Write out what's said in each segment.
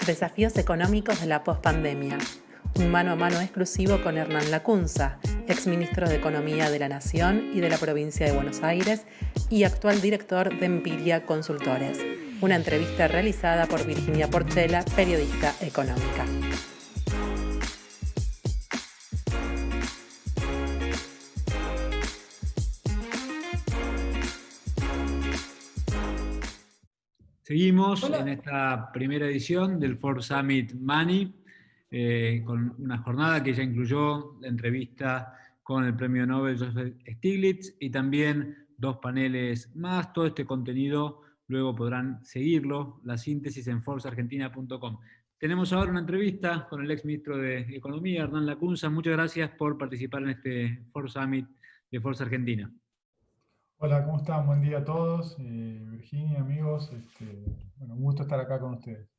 Desafíos económicos de la pospandemia. Un mano a mano exclusivo con Hernán Lacunza, exministro de Economía de la Nación y de la provincia de Buenos Aires y actual director de Empiria Consultores. Una entrevista realizada por Virginia Porchela, periodista económica. Seguimos en esta primera edición del Ford Summit Money, con una jornada que ya incluyó la entrevista con el premio Nobel Joseph Stiglitz y también dos paneles más. Todo este contenido luego podrán seguirlo, la síntesis en forbesargentina.com. Tenemos ahora una entrevista con el ex ministro de Economía, Hernán Lacunza. Muchas gracias por participar en este Ford Summit de Forbes Argentina. Hola, ¿cómo están? Buen día a todos. Virginia, amigos, bueno, un gusto estar acá con ustedes.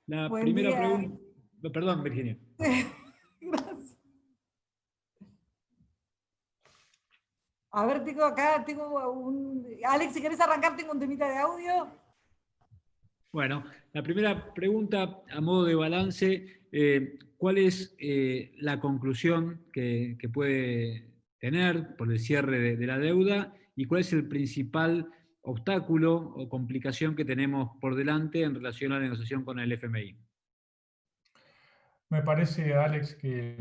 La Buen primera día. pregunta... Perdón, Virginia. Gracias. A ver, tengo un... Alex, si querés arrancar, tengo un temita de audio. Bueno, la primera pregunta a modo de balance, ¿cuál es la conclusión que puede tener por el cierre de la deuda y cuál es el principal obstáculo o complicación que tenemos por delante en relación a la negociación con el FMI? Me parece, Alex, que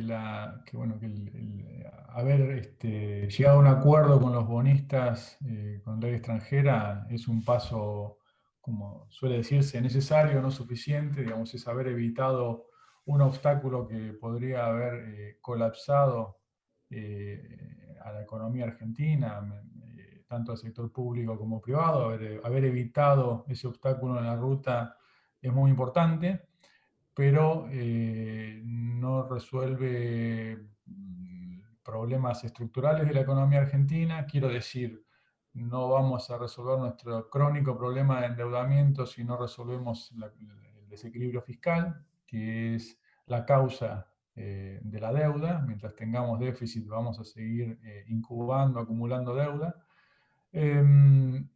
haber llegado a un acuerdo con los bonistas con ley extranjera es un paso, como suele decirse, necesario, no suficiente. Digamos, es haber evitado un obstáculo que podría haber colapsado a la economía argentina, tanto al sector público como privado. Haber evitado ese obstáculo en la ruta es muy importante, pero no resuelve problemas estructurales de la economía argentina. Quiero decir, no vamos a resolver nuestro crónico problema de endeudamiento si no resolvemos el desequilibrio fiscal, que es la causa de la deuda. Mientras tengamos déficit vamos a seguir incubando, acumulando deuda.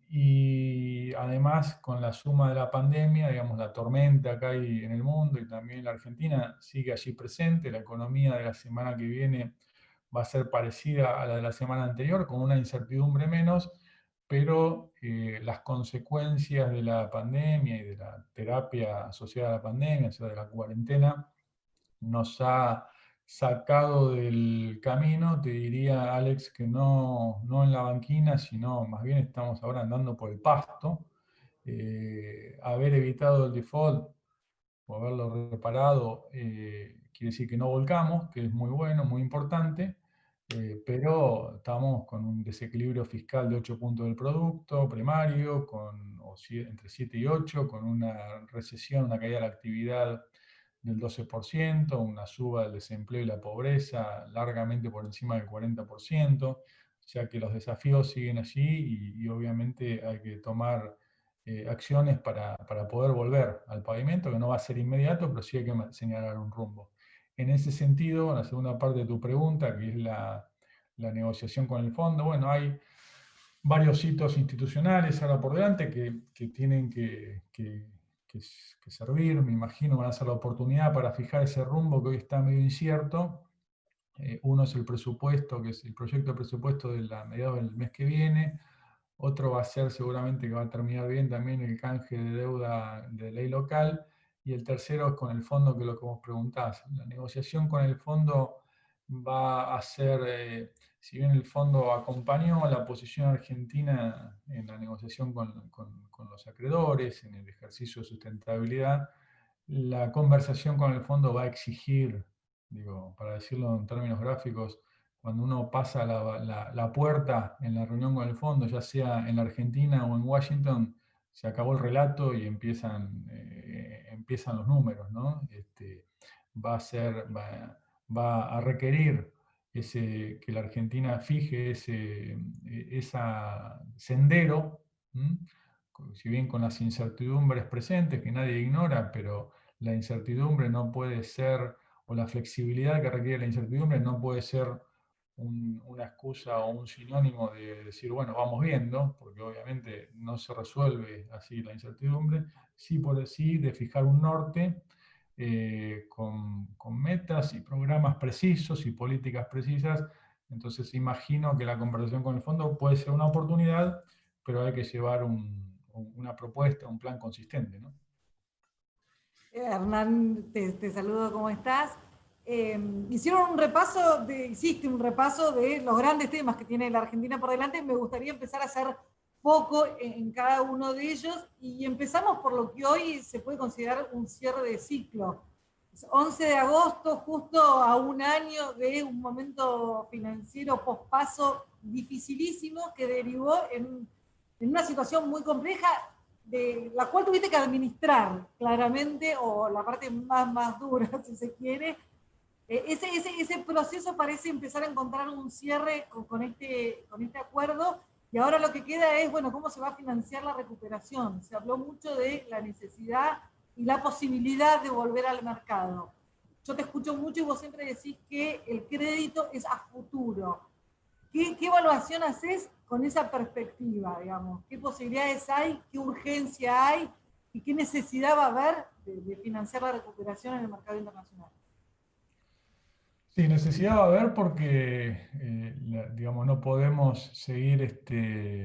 Y además, con la suma de la pandemia, digamos, la tormenta que hay en el mundo y también la Argentina sigue allí presente. La economía de la semana que viene va a ser parecida a la de la semana anterior, con una incertidumbre menos, pero las consecuencias de la pandemia y de la terapia asociada a la pandemia, o sea, de la cuarentena, nos ha sacado del camino. Te diría, Alex, que no en la banquina, sino más bien estamos ahora andando por el pasto. Haber evitado el default o haberlo reparado quiere decir que no volcamos, que es muy bueno, muy importante, pero estamos con un desequilibrio fiscal de 8 puntos del producto primario, entre 7 y 8, con una recesión, una caída de la actividad del 12%, una suba del desempleo y la pobreza largamente por encima del 40%, o sea que los desafíos siguen allí y obviamente hay que tomar acciones para poder volver al pavimento, que no va a ser inmediato, pero sí hay que señalar un rumbo. En ese sentido, la segunda parte de tu pregunta, que es la negociación con el fondo, bueno, hay varios hitos institucionales ahora por delante que tienen que servir, me imagino, van a ser la oportunidad para fijar ese rumbo que hoy está medio incierto. Uno es el presupuesto, que es el proyecto de presupuesto de mediados del mes que viene. Otro va a ser seguramente que va a terminar bien también el canje de deuda de ley local. Y el tercero es con el fondo, que es lo que vos preguntás. La negociación con el fondo va a ser, si bien el fondo acompañó la posición argentina en la negociación con los acreedores, en el ejercicio de sustentabilidad, la conversación con el fondo va a exigir, digo, para decirlo en términos gráficos, cuando uno pasa la puerta en la reunión con el fondo, ya sea en la Argentina o en Washington, se acabó el relato y empiezan los números, ¿no? Va a requerir que la Argentina fije ese sendero, si bien con las incertidumbres presentes que nadie ignora, pero la incertidumbre no puede ser, o la flexibilidad que requiere la incertidumbre no puede ser una excusa o un sinónimo de decir, bueno, vamos viendo, porque obviamente no se resuelve así la incertidumbre, sí por sí de fijar un norte con metas y programas precisos y políticas precisas. Entonces imagino que la conversación con el fondo puede ser una oportunidad, pero hay que llevar una propuesta, un plan consistente, ¿no? Hernán, te saludo, ¿cómo estás? Hiciste un repaso de los grandes temas que tiene la Argentina por delante. Me gustaría empezar a hacer foco en cada uno de ellos y empezamos por lo que hoy se puede considerar un cierre de ciclo. 11 de agosto, justo a un año de un momento financiero pospaso dificilísimo que derivó en una situación muy compleja de la cual tuviste que administrar claramente, o la parte más dura, si se quiere. Ese proceso parece empezar a encontrar un cierre con este acuerdo, y ahora lo que queda es, bueno, cómo se va a financiar la recuperación. Se habló mucho de la necesidad y la posibilidad de volver al mercado. Yo te escucho mucho y vos siempre decís que el crédito es a futuro. ¿Qué evaluación haces con esa perspectiva, digamos? ¿Qué posibilidades hay? ¿Qué urgencia hay? ¿Y qué necesidad va a haber de financiar la recuperación en el mercado internacional? Sí, necesidad va a haber porque, digamos, no podemos seguir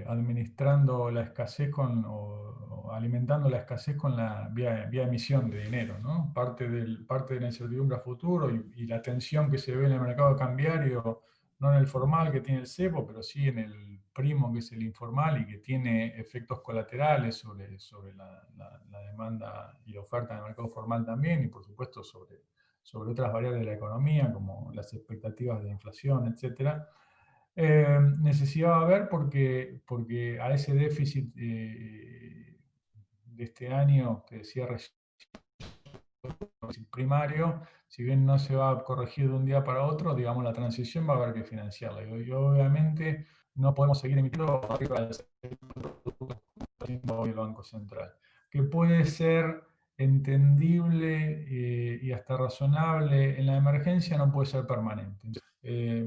administrando la escasez o alimentando la escasez con la vía emisión de dinero, ¿no? Parte de la incertidumbre a futuro y la tensión que se ve en el mercado cambiario, no en el formal que tiene el cepo, pero sí en el primo que es el informal y que tiene efectos colaterales sobre la demanda y la oferta en el mercado formal también, y por supuesto sobre otras variables de la economía, como las expectativas de inflación, etc. Necesidad va a haber porque a ese déficit de este año que decía recién, primario, si bien no se va a corregir de un día para otro, digamos, la transición va a haber que financiarla. Y obviamente no podemos seguir emitiendo arriba del el Banco Central, que puede ser entendible y hasta razonable en la emergencia, no puede ser permanente.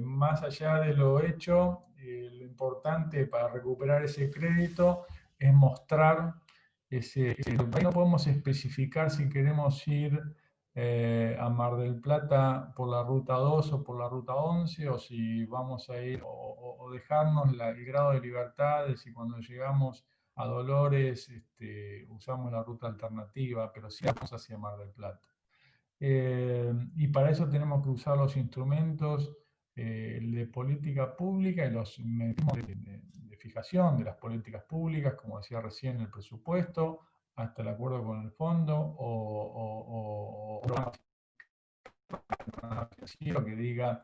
Más allá de lo hecho, lo importante para recuperar ese crédito es mostrar no podemos especificar si queremos ir a Mar del Plata por la ruta 2 o por la ruta 11, o si vamos a ir o dejarnos el grado de libertad de si cuando llegamos a Dolores usamos la ruta alternativa, pero sí vamos hacia Mar del Plata. Y para eso tenemos que usar los instrumentos de política pública y los mecanismos de fijación de las políticas públicas, como decía recién, el presupuesto, hasta el acuerdo con el fondo, o financiero que diga,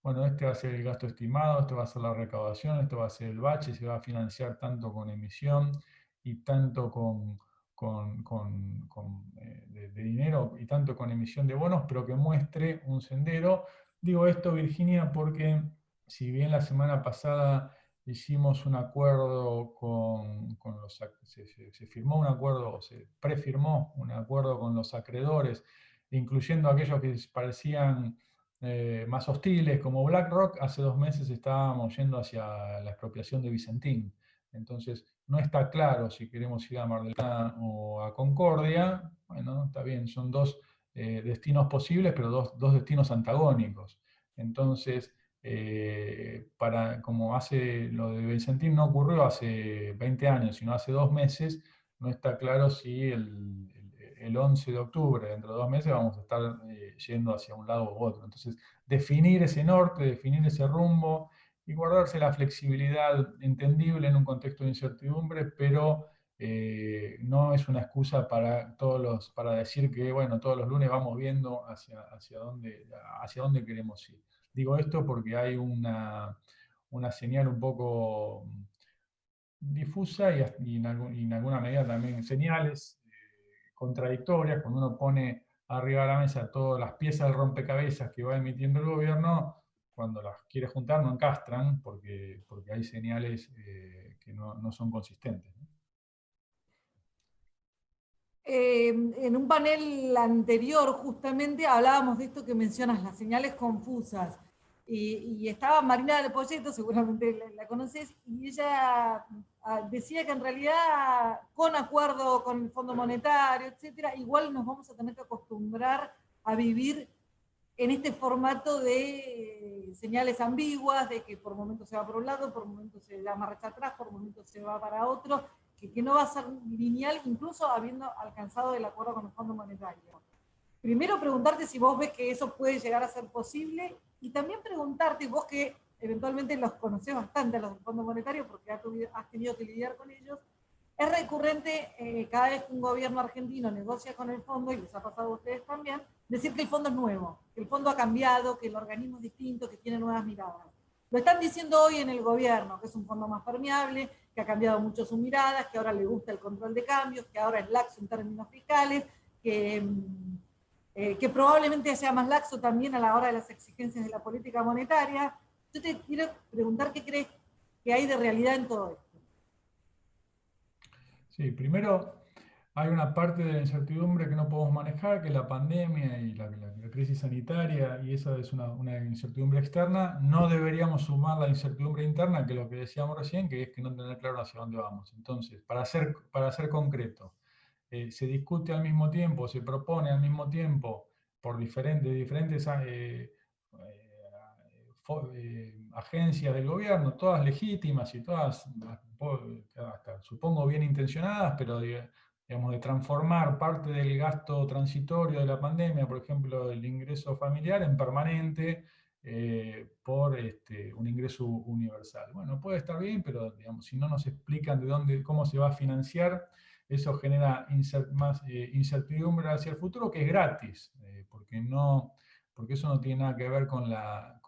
bueno, este va a ser el gasto estimado, esto va a ser la recaudación, esto va a ser el bache, se va a financiar tanto con emisión y tanto de dinero y tanto con emisión de bonos, pero que muestre un sendero. Digo esto, Virginia, porque si bien la semana pasada hicimos un acuerdo se firmó un acuerdo, o se prefirmó un acuerdo con los acreedores, incluyendo aquellos que parecían más hostiles, como BlackRock. Hace 2 meses estábamos yendo hacia la expropiación de Vicentín. Entonces, no está claro si queremos ir a Mar del Plata o a Concordia. Bueno, está bien, son dos destinos posibles, pero dos destinos antagónicos. Entonces, como lo de Vicentín no ocurrió hace 20 años, sino hace 2 meses, no está claro si el 11 de octubre, dentro de 2 meses, vamos a estar yendo hacia un lado u otro. Entonces, definir ese norte, definir ese rumbo y guardarse la flexibilidad entendible en un contexto de incertidumbre, pero no es una excusa para decir que, bueno, todos los lunes vamos viendo hacia dónde queremos ir. Digo esto porque hay una señal un poco difusa y en alguna medida también señales contradictorias cuando uno pone arriba de la mesa todas las piezas del rompecabezas que va emitiendo el gobierno. Cuando las quiere juntar no encastran porque hay señales que no son consistentes. En un panel anterior justamente hablábamos de esto que mencionas, las señales confusas. y estaba Marina de Poyeto, seguramente la conoces, y ella decía que en realidad con acuerdo con el Fondo Monetario, etcétera, igual nos vamos a tener que acostumbrar a vivir en este formato de señales ambiguas, de que por momentos se va por un lado, por momentos se da marcha atrás, por momentos se va para otro, que no va a ser lineal, incluso habiendo alcanzado el acuerdo con el Fondo Monetario. Primero preguntarte si vos ves que eso puede llegar a ser posible, y también preguntarte, vos que eventualmente los conocés bastante a los del Fondo Monetario, porque has tenido que lidiar con ellos, es recurrente cada vez que un gobierno argentino negocia con el fondo, y les ha pasado a ustedes también, decir que el fondo es nuevo, que el fondo ha cambiado, que el organismo es distinto, que tiene nuevas miradas. Lo están diciendo hoy en el gobierno, que es un fondo más permeable, que ha cambiado mucho sus miradas, que ahora le gusta el control de cambios, que ahora es laxo en términos fiscales, que probablemente sea más laxo también a la hora de las exigencias de la política monetaria. Yo te quiero preguntar qué crees que hay de realidad en todo esto. Sí, primero hay una parte de la incertidumbre que no podemos manejar, que es la pandemia y la crisis sanitaria, y esa es una incertidumbre externa. No deberíamos sumar la incertidumbre interna, que es lo que decíamos recién, que es que no tener claro hacia dónde vamos. Entonces, para ser concreto, se discute al mismo tiempo, se propone al mismo tiempo por diferentes agencias del gobierno, todas legítimas y todas, hasta, supongo, bien intencionadas, pero digamos, de transformar parte del gasto transitorio de la pandemia, por ejemplo, el ingreso familiar, en permanente por un ingreso universal. Bueno, puede estar bien, pero digamos, si no nos explican cómo se va a financiar, eso genera más incertidumbre hacia el futuro, que es gratis, porque eso no tiene nada que ver con la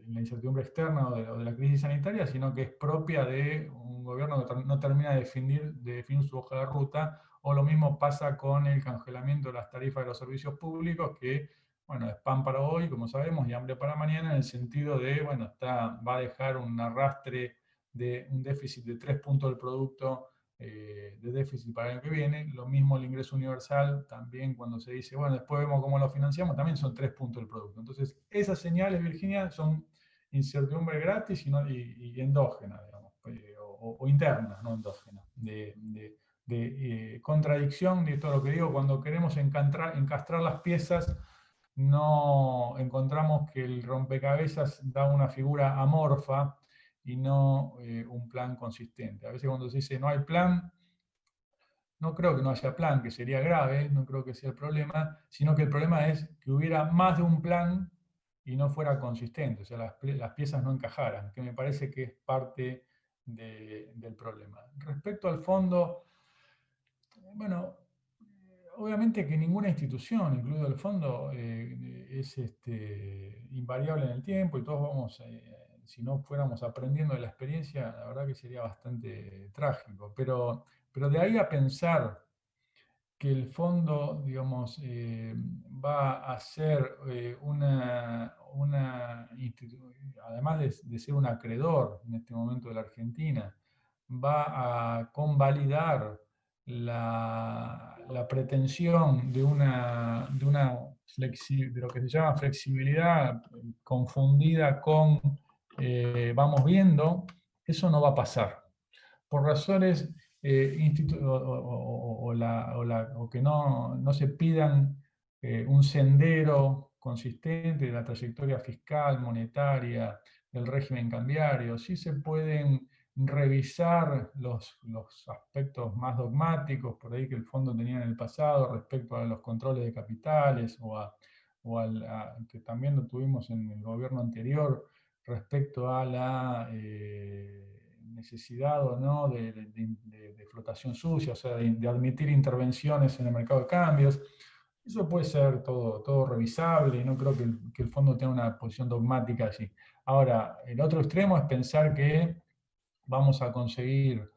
incertidumbre externa o de la crisis sanitaria, sino que es propia de un gobierno que no termina de definir su hoja de ruta, o lo mismo pasa con el congelamiento de las tarifas de los servicios públicos, que, bueno, es pan para hoy, como sabemos, y hambre para mañana, en el sentido de, bueno, va a dejar un arrastre de un déficit de 3 puntos del producto de déficit para el año que viene. Lo mismo el ingreso universal, también cuando se dice, bueno, después vemos cómo lo financiamos, también son 3 puntos del producto. Entonces, esas señales, Virginia, son incertidumbre gratis y endógena, digamos, o interna, no endógena, de contradicción de todo lo que digo. Cuando queremos encastrar las piezas, no encontramos que el rompecabezas da una figura amorfa y no un plan consistente. A veces cuando se dice no hay plan, no creo que no haya plan, que sería grave, no creo que sea el problema, sino que el problema es que hubiera más de un plan y no fuera consistente, o sea, las piezas no encajaran, que me parece que es parte del problema. Respecto al fondo, bueno, obviamente que ninguna institución, incluido el fondo, es invariable en el tiempo, y todos vamos, si no fuéramos aprendiendo de la experiencia, la verdad que sería bastante trágico. Pero de ahí a pensar que el fondo, digamos, va a ser además de ser un acreedor en este momento de la Argentina, va a convalidar la pretensión de lo que se llama flexibilidad confundida con vamos viendo, eso no va a pasar. Por razones o que no se pidan un sendero consistente de la trayectoria fiscal, monetaria, del régimen cambiario. Sí se pueden revisar los aspectos más dogmáticos por ahí que el fondo tenía en el pasado respecto a los controles de capitales que también lo tuvimos en el gobierno anterior respecto a la necesidad o no de flotación sucia, o sea, de admitir intervenciones en el mercado de cambios. Eso puede ser todo revisable, y no creo que el fondo tenga una posición dogmática allí. Ahora, el otro extremo es pensar que vamos a conseguir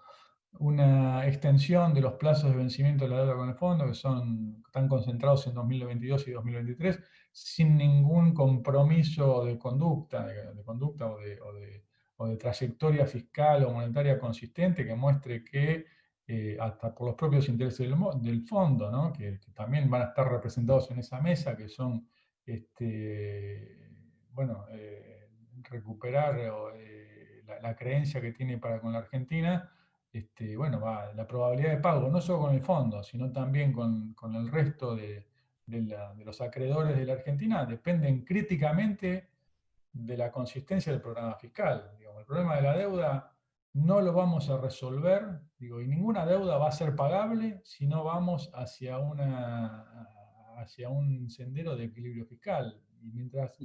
una extensión de los plazos de vencimiento de la deuda con el fondo, que están concentrados en 2022 y 2023, sin ningún compromiso de conducta, o de trayectoria fiscal o monetaria consistente que muestre que, hasta por los propios intereses del fondo, ¿no? que también van a estar representados en esa mesa, que son bueno, recuperar la creencia que tiene para con la Argentina, bueno, la probabilidad de pago, no solo con el fondo, sino también con el resto de los acreedores de la Argentina, dependen críticamente de la consistencia del programa fiscal. Digamos, el problema de la deuda no lo vamos a resolver, digo, y ninguna deuda va a ser pagable si no vamos hacia un sendero de equilibrio fiscal. Y mientras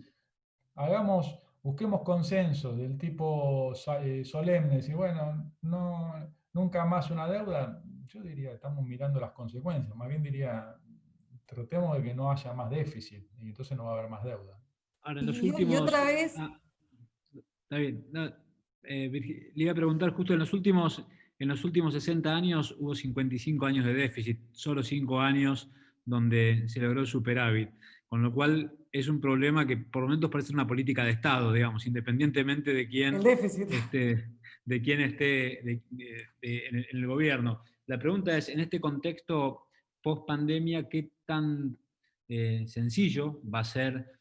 busquemos consensos del tipo solemnes y bueno, nunca más una deuda, yo diría, estamos mirando las consecuencias, más bien diría, tratemos de que no haya más déficit y entonces no va a haber más deuda. Ahora, en los Y últimos... otra vez... Está bien. No, le iba a preguntar, justo en los últimos 60 años hubo 55 años de déficit, solo 5 años donde se logró el superávit, con lo cual es un problema que por momentos parece una política de Estado, digamos, independientemente de quién, el déficit. de quién esté en el gobierno. La pregunta es, en este contexto post-pandemia, ¿qué tan sencillo va a ser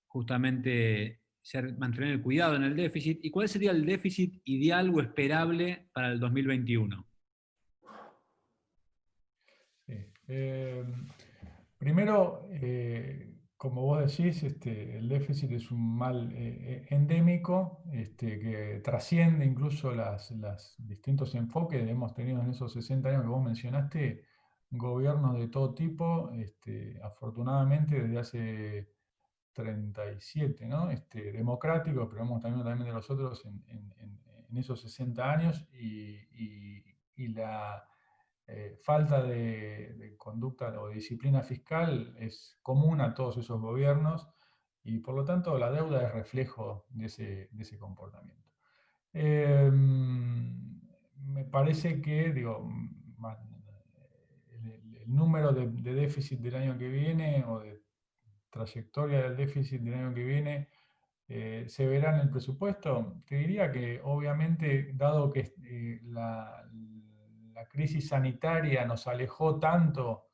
justamente mantener el cuidado en el déficit? ¿Y cuál sería el déficit ideal o esperable para el 2021? Sí. Primero, como vos decís, el déficit es un mal endémico que trasciende incluso los distintos enfoques que hemos tenido en esos 60 años que vos mencionaste, gobiernos de todo tipo, afortunadamente desde hace 37, ¿no? Democráticos, pero hemos también de los otros en esos 60 años y la falta de conducta o de disciplina fiscal es común a todos esos gobiernos y por lo tanto la deuda es reflejo de ese comportamiento. Me parece que, digo, el número de déficit del año que viene o de trayectoria del déficit del año que viene se verá en el presupuesto. Te diría que obviamente, dado que la crisis sanitaria nos alejó tanto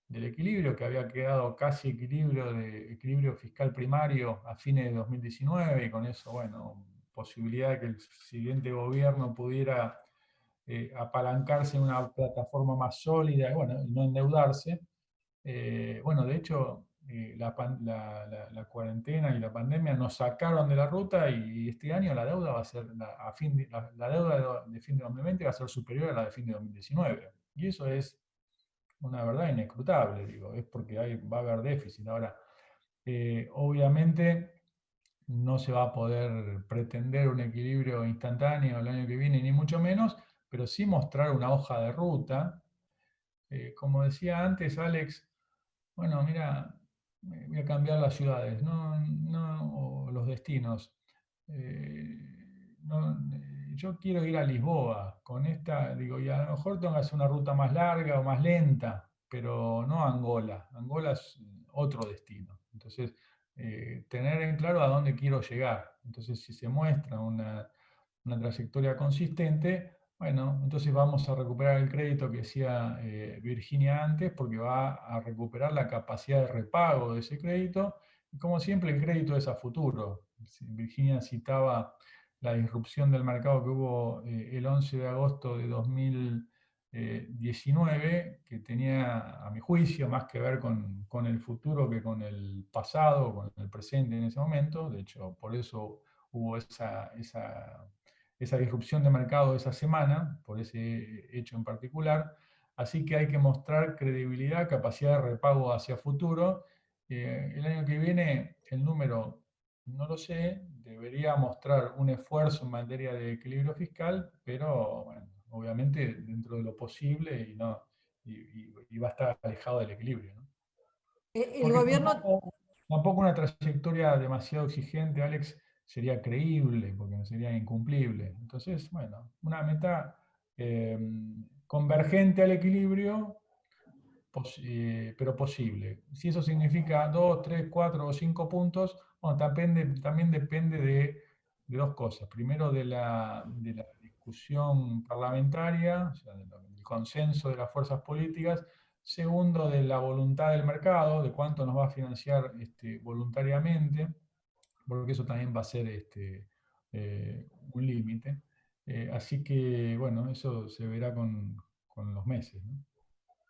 del equilibrio, que había quedado casi equilibrio fiscal primario a fines de 2019, y con eso, bueno, posibilidad de que el siguiente gobierno pudiera apalancarse en una plataforma más sólida y, bueno, y no endeudarse. Bueno, de hecho, la cuarentena y la pandemia nos sacaron de la ruta y este año la deuda va a ser, la deuda de fin de 2020 va a ser superior a la de fin de 2019. Y eso es una verdad inescrutable, digo, es porque va a haber déficit. Ahora, obviamente no se va a poder pretender un equilibrio instantáneo el año que viene, ni mucho menos, pero sí mostrar una hoja de ruta. Como decía antes, Alex, bueno, mira, voy a cambiar las ciudades, o los destinos. Yo quiero ir a Lisboa con esta, digo, y a lo mejor tengo que hacer una ruta más larga o más lenta, pero no a Angola. Angola es otro destino. Entonces, tener en claro a dónde quiero llegar. Entonces, si se muestra una trayectoria consistente, bueno, entonces vamos a recuperar el crédito que decía Virginia antes, porque va a recuperar la capacidad de repago de ese crédito. Y como siempre, el crédito es a futuro. Virginia citaba la disrupción del mercado que hubo el 11 de agosto de 2019, que tenía, a mi juicio, más que ver con el futuro que con el pasado, con el presente en ese momento. De hecho, por eso hubo esa disrupción de mercado esa semana, por ese hecho en particular. Así que hay que mostrar credibilidad, capacidad de repago hacia futuro. El año que viene el número, no lo sé, debería mostrar un esfuerzo en materia de equilibrio fiscal, pero bueno, obviamente dentro de lo posible y va a estar alejado del equilibrio, ¿no? El Porque gobierno... tampoco una trayectoria demasiado exigente, Alex, sería creíble, porque no sería incumplible. Entonces, bueno, una meta convergente al equilibrio, pero posible. Si eso significa 2, 3, 4 o 5 puntos, bueno, también depende de dos cosas. Primero, de la discusión parlamentaria, o sea, del consenso de las fuerzas políticas. Segundo, de la voluntad del mercado, de cuánto nos va a financiar voluntariamente, porque eso también va a ser un límite. Así que, bueno, eso se verá con los meses, ¿no?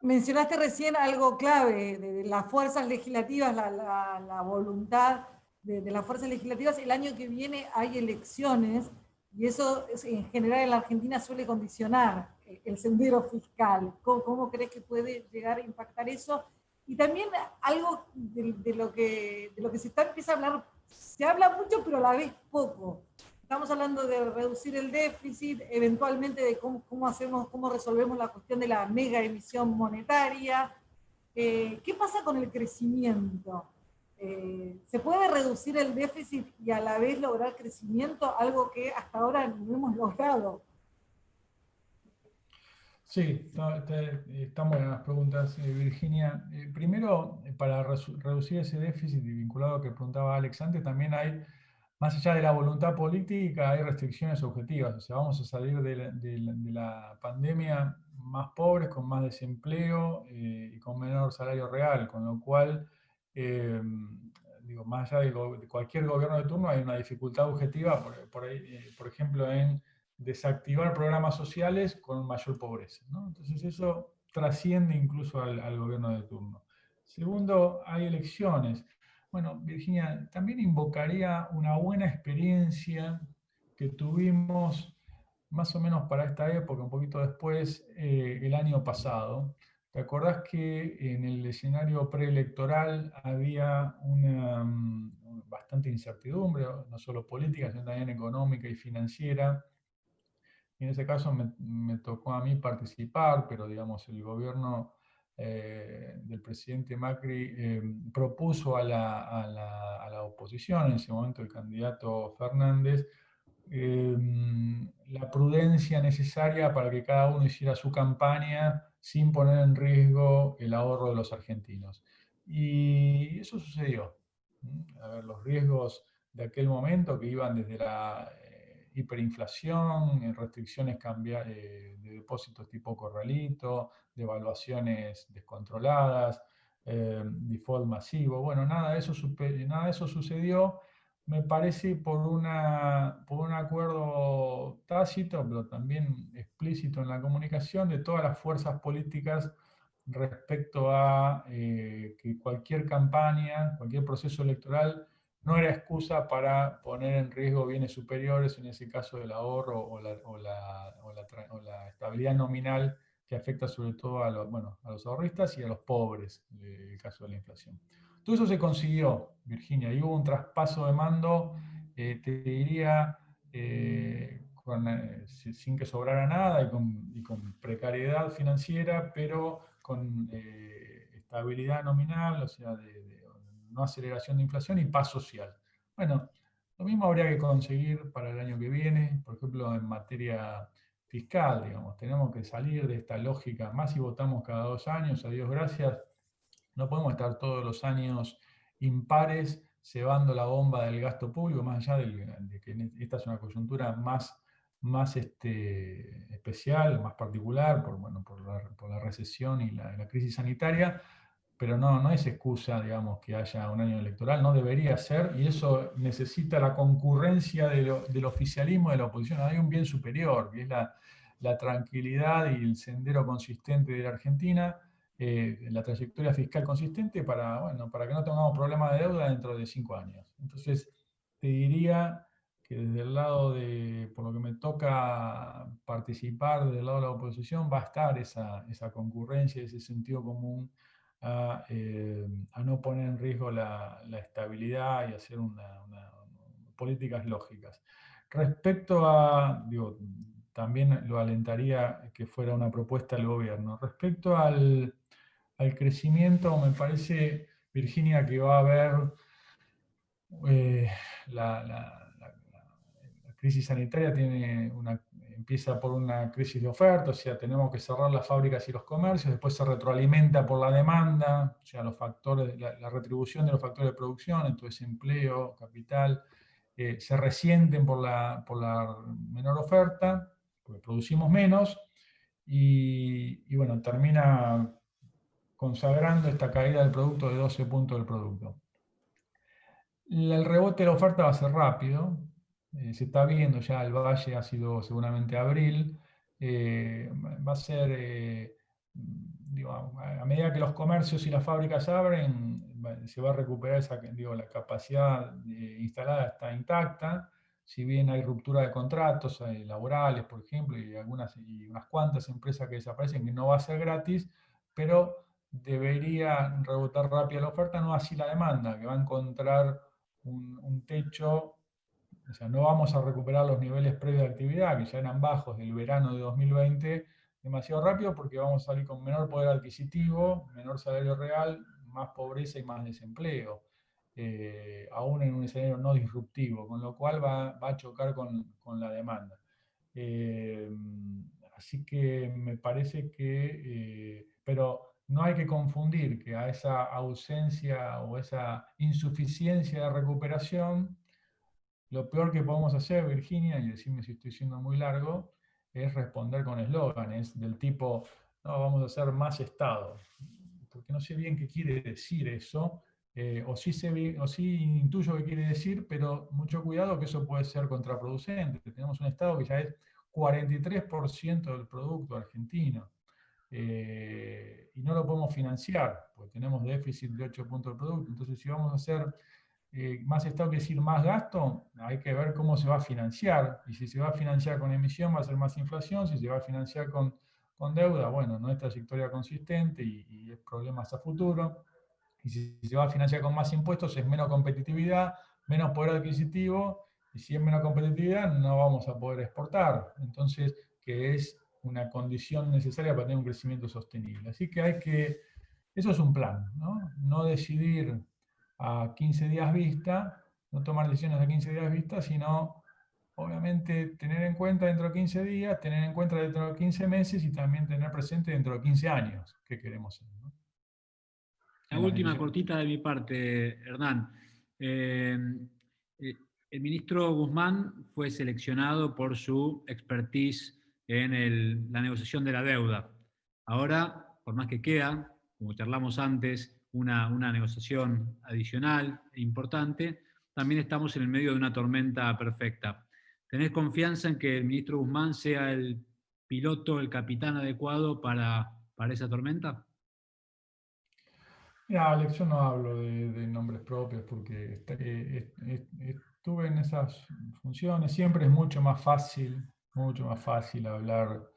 Mencionaste recién algo clave de las fuerzas legislativas, la voluntad de las fuerzas legislativas. El año que viene hay elecciones y eso en general en la Argentina suele condicionar el sendero fiscal. ¿Cómo crees que puede llegar a impactar eso? Y también algo de lo que se empieza a hablar, se habla mucho pero a la vez poco. Estamos hablando de reducir el déficit, eventualmente de cómo resolvemos la cuestión de la mega emisión monetaria. ¿Qué pasa con el crecimiento? ¿Se puede reducir el déficit y a la vez lograr crecimiento? Algo que hasta ahora no hemos logrado. Sí, están buenas las preguntas, Virginia. Primero, para reducir ese déficit y vinculado a lo que preguntaba Alex antes, también hay, más allá de la voluntad política, hay restricciones objetivas. O sea, vamos a salir de la pandemia más pobres, con más desempleo y con menor salario real, con lo cual, más allá de cualquier gobierno de turno, hay una dificultad objetiva, por ejemplo, en desactivar programas sociales con mayor pobreza, ¿no? Entonces eso trasciende incluso al gobierno de turno. Segundo, hay elecciones. Bueno, Virginia, también invocaría una buena experiencia que tuvimos más o menos para esta época, un poquito después, el año pasado. ¿Te acordás que en el escenario preelectoral había una bastante incertidumbre, no solo política, sino también económica y financiera? Y en ese caso me tocó a mí participar, pero digamos, el gobierno del presidente Macri propuso a la oposición, en ese momento el candidato Fernández, la prudencia necesaria para que cada uno hiciera su campaña sin poner en riesgo el ahorro de los argentinos. Y eso sucedió. A ver, los riesgos de aquel momento que iban desde la hiperinflación, restricciones de depósitos tipo corralito, devaluaciones descontroladas, default masivo. Bueno, nada de eso sucedió, me parece, por un acuerdo tácito, pero también explícito en la comunicación de todas las fuerzas políticas respecto a que cualquier campaña, cualquier proceso electoral no era excusa para poner en riesgo bienes superiores, en ese caso el ahorro o la estabilidad nominal, que afecta sobre todo a los ahorristas y a los pobres, en el caso de la inflación. Todo eso se consiguió, Virginia, y hubo un traspaso de mando, te diría, sin que sobrara nada y con precariedad financiera, pero con estabilidad nominal, o sea, de no aceleración de inflación y paz social. Bueno, lo mismo habría que conseguir para el año que viene, por ejemplo, en materia fiscal, digamos, tenemos que salir de esta lógica, más si votamos cada 2 años, a Dios gracias, no podemos estar todos los años impares cebando la bomba del gasto público, más allá de que esta es una coyuntura más especial, más particular, por la recesión y la crisis sanitaria, pero no es excusa, digamos, que haya un año electoral, no debería ser, y eso necesita la concurrencia del oficialismo y de la oposición. Hay un bien superior, que es la tranquilidad y el sendero consistente de la Argentina, la trayectoria fiscal consistente para que no tengamos problemas de deuda dentro de 5 años. Entonces, te diría que desde el lado por lo que me toca participar, desde el lado de la oposición, va a estar esa concurrencia, ese sentido común a no poner en riesgo la estabilidad y hacer políticas lógicas. Respecto a, también lo alentaría que fuera una propuesta del gobierno. Respecto al crecimiento, me parece, Virginia, que va a haber la crisis sanitaria empieza por una crisis de oferta, o sea, tenemos que cerrar las fábricas y los comercios, después se retroalimenta por la demanda, o sea, la retribución de los factores de producción, entonces empleo, capital, se resienten por la menor oferta, porque producimos menos, y bueno, termina consagrando esta caída del producto de 12 puntos del producto. El rebote de la oferta va a ser rápido, se está viendo ya, el valle ha sido seguramente abril, va a ser, digo, a medida que los comercios y las fábricas abren, se va a recuperar esa, digo, la capacidad instalada está intacta, si bien hay ruptura de contratos laborales, por ejemplo, y unas cuantas empresas que desaparecen, que no va a ser gratis, pero debería rebotar rápido la oferta, no así la demanda, que va a encontrar un techo, o sea, no vamos a recuperar los niveles previos de actividad, que ya eran bajos del verano de 2020, demasiado rápido porque vamos a salir con menor poder adquisitivo, menor salario real, más pobreza y más desempleo, aún en un escenario no disruptivo, con lo cual va a chocar con la demanda. Así que me parece que, pero no hay que confundir que a esa ausencia o esa insuficiencia de recuperación, lo peor que podemos hacer, Virginia, y decime si estoy siendo muy largo, es responder con eslóganes del tipo, no, vamos a hacer más Estado. Porque no sé bien qué quiere decir eso, o sí intuyo qué quiere decir, pero mucho cuidado que eso puede ser contraproducente. Tenemos un Estado que ya es 43% del producto argentino. Y no lo podemos financiar, porque tenemos déficit de 8 puntos del producto. Entonces, si vamos a hacer más Estado quiere decir más gasto, hay que ver cómo se va a financiar. Y si se va a financiar con emisión, va a ser más inflación. Si se va a financiar con deuda, bueno, no es trayectoria consistente y es problemas a futuro. Y si se va a financiar con más impuestos, es menos competitividad, menos poder adquisitivo. Y si es menos competitividad, no vamos a poder exportar. Entonces, que es una condición necesaria para tener un crecimiento sostenible. Así que eso es un plan, ¿no? No decidir a 15 días vista, no tomar decisiones a 15 días vista, sino obviamente tener en cuenta dentro de 15 días, tener en cuenta dentro de 15 meses y también tener presente dentro de 15 años qué queremos hacer, ¿no? La última cortita de mi parte, Hernán. El ministro Guzmán fue seleccionado por su expertise en la negociación de la deuda. Ahora, por más que queda, como charlamos antes, una negociación adicional e importante, también estamos en el medio de una tormenta perfecta. ¿Tenés confianza en que el ministro Guzmán sea el piloto, el capitán adecuado para esa tormenta? Mira, Alex, yo no hablo de nombres propios porque estuve en esas funciones. Siempre es mucho más fácil hablar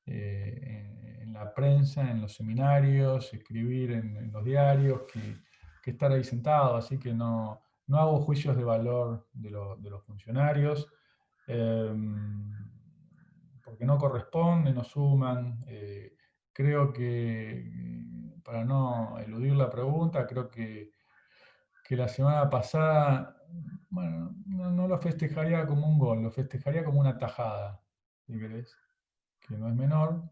en la prensa, en los seminarios, escribir en los diarios, que estar ahí sentado. Así que no hago juicios de valor de los funcionarios, porque no corresponde, no suman. Creo que, para no eludir la pregunta, creo que la semana pasada, bueno, no lo festejaría como un gol, lo festejaría como una tajada, si querés, que no es menor.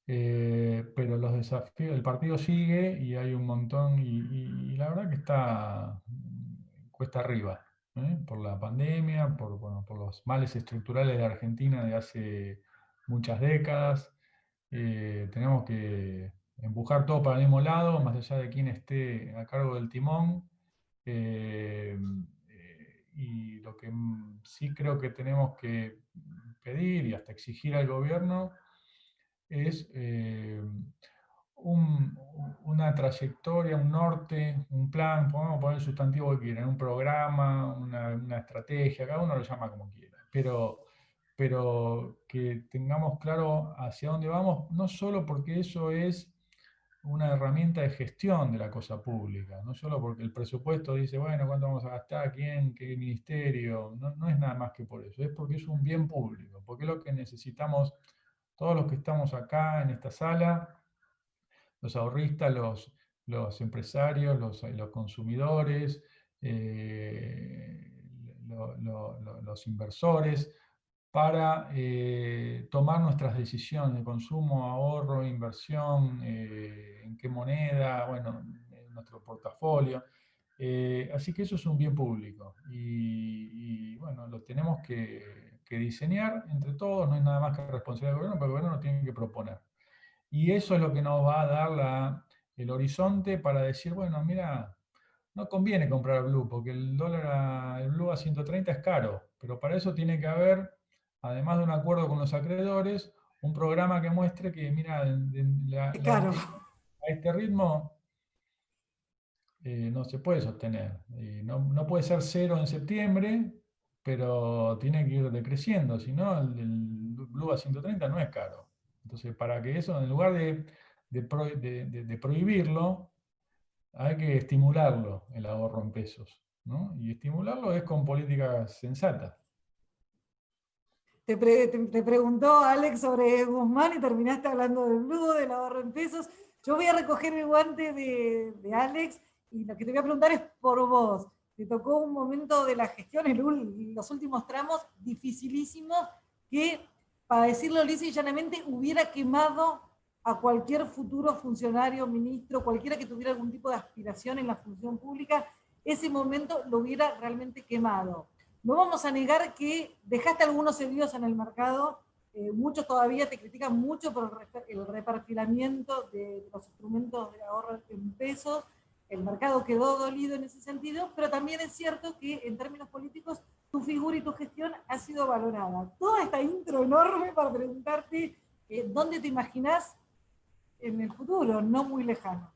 Pero los desafíos, el partido sigue y hay un montón, y la verdad que está cuesta arriba, por la pandemia, por los males estructurales de Argentina de hace muchas décadas. Tenemos que empujar todo para el mismo lado, más allá de quién esté a cargo del timón. Eh, y lo que sí creo que tenemos que pedir y hasta exigir al gobierno es una trayectoria, un norte, un plan, podemos poner el sustantivo que quieran, un programa, una estrategia, cada uno lo llama como quiera, pero que tengamos claro hacia dónde vamos, no solo porque eso es una herramienta de gestión de la cosa pública, no solo porque el presupuesto dice, bueno, ¿cuánto vamos a gastar? ¿Quién? ¿Qué ministerio? No es nada más que por eso, es porque es un bien público, porque es lo que necesitamos todos los que estamos acá en esta sala, los ahorristas, los empresarios, los consumidores, los inversores, para tomar nuestras decisiones de consumo, ahorro, inversión, en qué moneda, bueno, en nuestro portafolio. Así que eso es un bien público y bueno, lo tenemos que diseñar entre todos, no es nada más que responsabilidad del gobierno, pero el gobierno lo tiene que proponer. Y eso es lo que nos va a dar el horizonte para decir, bueno, mira, no conviene comprar Blue, porque el Blue a 130 es caro, pero para eso tiene que haber, además de un acuerdo con los acreedores, un programa que muestre que, mira, la Claro. liquidación a este ritmo no se puede sostener. No puede ser cero en septiembre, pero tiene que ir decreciendo, si no, el Blue a 130 no es caro. Entonces, para que eso, en lugar de prohibirlo, hay que estimularlo, el ahorro en pesos, ¿no? Y estimularlo es con políticas sensatas. Te preguntó Alex sobre Guzmán y terminaste hablando del Blue, del ahorro en pesos. Yo voy a recoger el guante de Alex y lo que te voy a preguntar es por vos. Te tocó un momento de la gestión, los últimos tramos, dificilísimos, que, para decirlo lisa y llanamente, hubiera quemado a cualquier futuro funcionario, ministro, cualquiera que tuviera algún tipo de aspiración en la función pública, ese momento lo hubiera realmente quemado. No vamos a negar que dejaste algunos servicios en el mercado, muchos todavía te critican mucho por el reperfilamiento de los instrumentos de ahorro en pesos, el mercado quedó dolido en ese sentido, pero también es cierto que en términos políticos tu figura y tu gestión ha sido valorada. Toda esta intro enorme para preguntarte dónde te imaginás en el futuro, no muy lejano.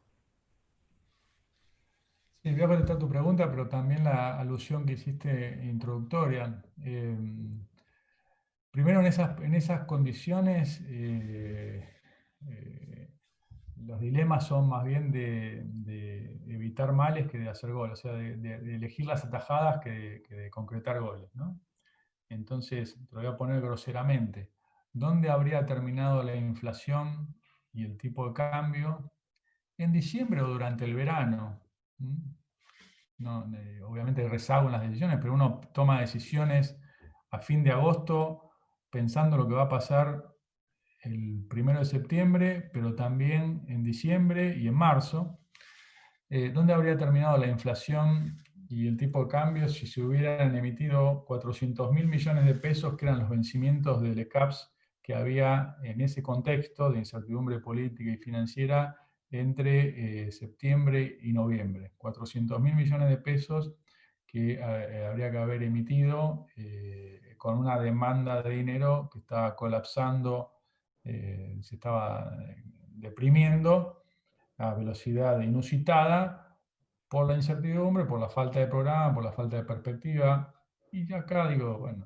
Sí, voy a contestar tu pregunta, pero también la alusión que hiciste introductoria. Primero, en esas condiciones, los dilemas son más bien de evitar males que de hacer goles, o sea, de elegir las atajadas que de concretar goles, ¿no? Entonces, te lo voy a poner groseramente. ¿Dónde habría terminado la inflación y el tipo de cambio? ¿En diciembre o durante el verano? No, obviamente hay rezago en las decisiones, pero uno toma decisiones a fin de agosto pensando lo que va a pasar el 1 de septiembre, pero también en diciembre y en marzo. ¿Dónde habría terminado la inflación y el tipo de cambio si se hubieran emitido 400.000 millones de pesos, que eran los vencimientos del ECAPS que había en ese contexto de incertidumbre política y financiera entre septiembre y noviembre? 400.000 millones de pesos que habría que haber emitido con una demanda de dinero que estaba colapsando, se estaba deprimiendo a velocidad inusitada por la incertidumbre, por la falta de programa, por la falta de perspectiva. Y acá digo, bueno,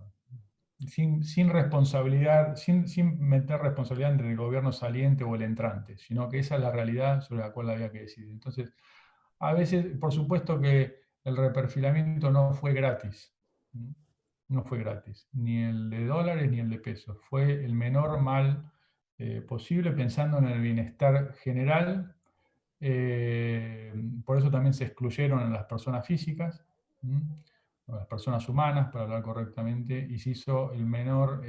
sin responsabilidad, sin meter responsabilidad entre el gobierno saliente o el entrante, sino que esa es la realidad sobre la cual había que decidir. Entonces, a veces, por supuesto que el reperfilamiento no fue gratis. No fue gratis, ni el de dólares ni el de pesos. Fue el menor mal posible pensando en el bienestar general. Por eso también se excluyeron a las personas físicas, a las personas humanas, para hablar correctamente, y se hizo la menor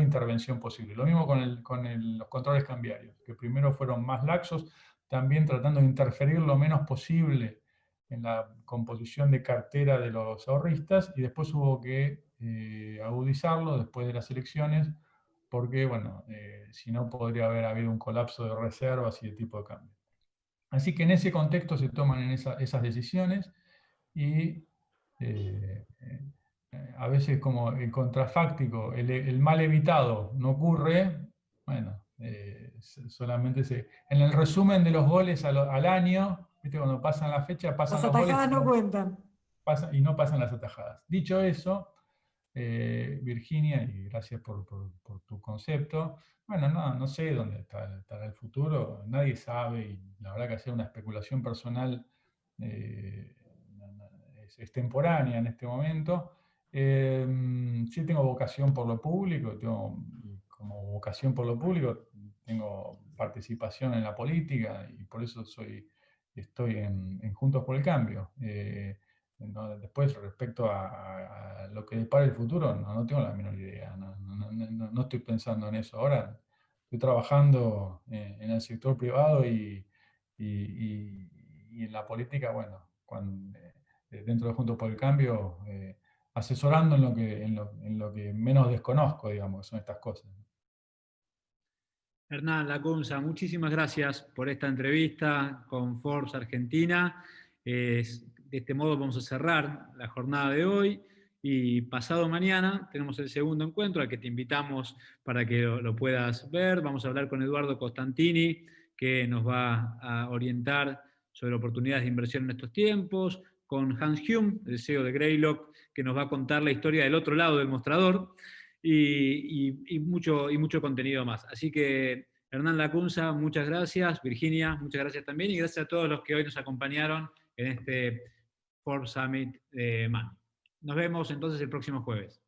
intervención posible. Lo mismo con los controles cambiarios, que primero fueron más laxos, también tratando de interferir lo menos posible en la composición de cartera de los ahorristas, y después hubo que agudizarlo después de las elecciones, porque, bueno, si no podría haber habido un colapso de reservas y de tipo de cambio. Así que en ese contexto se toman esas decisiones y a veces como el contrafáctico, el mal evitado no ocurre, bueno, solamente en el resumen de los goles al año, ¿viste? Cuando pasan la fecha, pasan Las los goles atajadas no cuentan. y no pasan las atajadas. Dicho eso, Virginia, y gracias por tu concepto. Bueno, no sé dónde estará el futuro, nadie sabe, y la verdad que hacer una especulación personal es extemporánea en este momento. Sí tengo vocación por lo público, y como vocación por lo público tengo participación en la política, y por eso estoy en Juntos por el Cambio. Después, respecto a lo que depara el futuro, no tengo la menor idea, no estoy pensando en eso. Ahora estoy trabajando en el sector privado y en la política, bueno, dentro de Juntos por el Cambio, asesorando en lo que menos desconozco, digamos, que son estas cosas. Hernán Lacunza, muchísimas gracias por esta entrevista con Forbes Argentina. De este modo vamos a cerrar la jornada de hoy y pasado mañana tenemos el segundo encuentro al que te invitamos para que lo puedas ver. Vamos a hablar con Eduardo Costantini, que nos va a orientar sobre oportunidades de inversión en estos tiempos, con Hans Hume, el CEO de Greylock, que nos va a contar la historia del otro lado del mostrador, y mucho contenido más. Así que, Hernán Lacunza, muchas gracias. Virginia, muchas gracias también. Y gracias a todos los que hoy nos acompañaron en este Forbes Summit de MAN. Nos vemos entonces el próximo jueves.